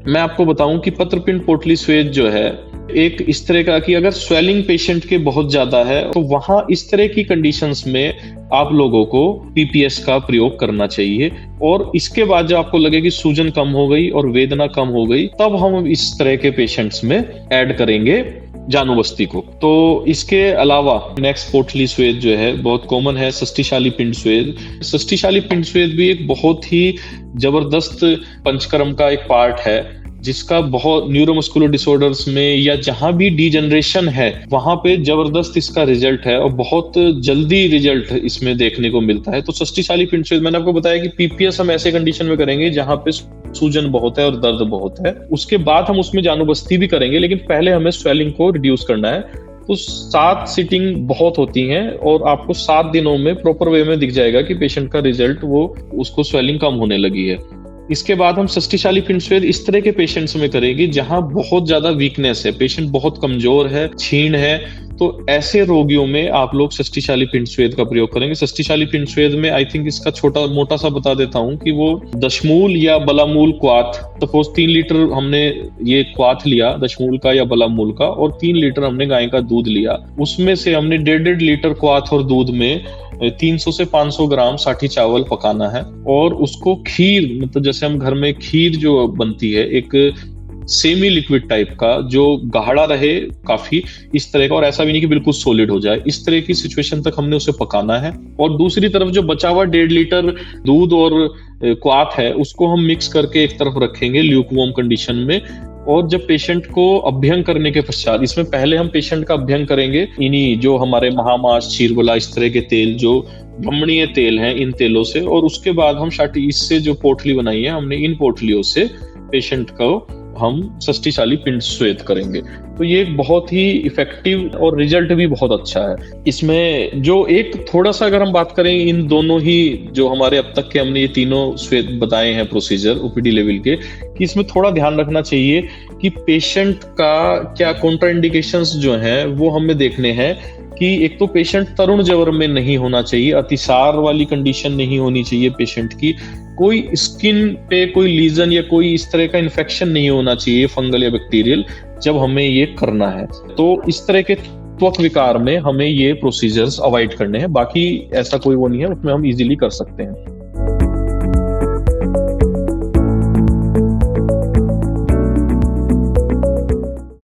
मैं आपको बताऊं कि पत्रपिंड पोटली स्वेद जो है एक इस तरह का कि अगर स्वेलिंग पेशेंट के बहुत ज्यादा है तो वहां इस तरह की कंडीशंस में आप लोगों को पीपीएस का प्रयोग करना चाहिए। और इसके बाद जब आपको लगे कि सूजन कम हो गई और वेदना कम हो गई, तब हम इस तरह के पेशेंट्स में ऐड करेंगे जानुबस्ती को। तो इसके अलावा नेक्स्ट पोटली स्वेद जो है बहुत कॉमन है, षष्टिशाली पिंड स्वेद। षष्टिशाली पिंड स्वेद भी एक बहुत ही जबरदस्त पंचकर्म का एक पार्ट है, जिसका बहुत न्यूरोमस्कुलर डिसऑर्डर्स में या जहां भी डीजनरेशन है वहां पे जबरदस्त इसका रिजल्ट है और बहुत जल्दी रिजल्ट इसमें देखने को मिलता है। तो षष्टिशाली पिंड स्वेद मैंने आपको बताया कि पीपीएस हम ऐसे कंडीशन में करेंगे जहां पे सूजन बहुत है और दर्द बहुत है। उसके बाद हम उसमें जानुबस्ती भी करेंगे, लेकिन पहले हमें स्वेलिंग को रिड्यूस करना है। तो 7 सिटिंग बहुत होती हैं और आपको 7 दिनों में प्रॉपर वे में दिख जाएगा कि पेशेंट का रिजल्ट वो उसको स्वेलिंग कम होने लगी है। इसके बाद हम षष्टिशाली पिंड स्वेद इस तरह के पेशेंट्स में करेंगे जहां बहुत ज्यादा वीकनेस है, पेशेंट बहुत कमजोर है, क्षीण है। तो ऐसे रोगियों में आप लोग षष्टिशाली पिंड स्वेद का प्रयोग करेंगे। षष्टिशाली पिंड स्वेद में आई थिंक इसका छोटा मोटा सा बता देता हूं कि वो दशमूल या बलामूल क्वाथ, सपोज 3 लीटर हमने ये क्वाथ लिया दशमूल का या बलामूल का, और 3 लीटर हमने गाय का दूध लिया, उसमें से हमने 1.5 लीटर क्वाथ और दूध में 300 से 500 ग्राम साठी चावल पकाना है। और उसको खीर, मतलब जैसे हम घर में खीर जो बनती है एक सेमी लिक्विड टाइप का, जो गाढ़ा रहे काफी इस तरह का, और ऐसा भी नहीं कि बिल्कुल सॉलिड हो जाए, इस तरह की सिचुएशन तक हमने उसे पकाना है। और दूसरी तरफ जो बचा हुआ 1.5 लीटर दूध और क्वाथ है उसको हम मिक्स करके एक तरफ रखेंगे ल्यूकवार्म कंडीशन में। और जब पेशेंट को अभ्यंग करने के पश्चात, इसमें पहले हम पेशेंट का अभ्यंग करेंगे इन्हीं जो हमारे महामास, क्षीरबला, इस तरह के तेल जो ब्रह्मणीय तेल हैं, इन तेलों से, और उसके बाद हम साठी इससे जो पोटली बनाई है हमने, इन पोटलियों से पेशेंट को हम षष्टिशाली पिंड स्वेद करेंगे। तो ये एक बहुत ही इफेक्टिव और रिजल्ट भी बहुत अच्छा है। इसमें जो एक थोड़ा सा अगर हम बात करें इन दोनों ही जो हमारे अब तक के हमने ये तीनों स्वेद बताए हैं प्रोसीजर ओपीडी लेवल के, कि इसमें थोड़ा ध्यान रखना चाहिए कि पेशेंट का क्या कॉन्ट्राइंडिकेशंस जो हैं वो हमें देखने हैं कि एक तो पेशेंट तरुण जवर में नहीं होना चाहिए, अतिसार वाली कंडीशन नहीं होनी चाहिए पेशेंट की, कोई स्किन पे कोई लीजन या कोई इस तरह का इन्फेक्शन नहीं होना चाहिए फंगल या बैक्टीरियल, जब हमें ये करना है। तो इस तरह के त्वक विकार में हमें ये प्रोसीजर्स अवॉइड करने हैं। बाकी ऐसा कोई वो नहीं है, उसमें हम इजीली कर सकते हैं।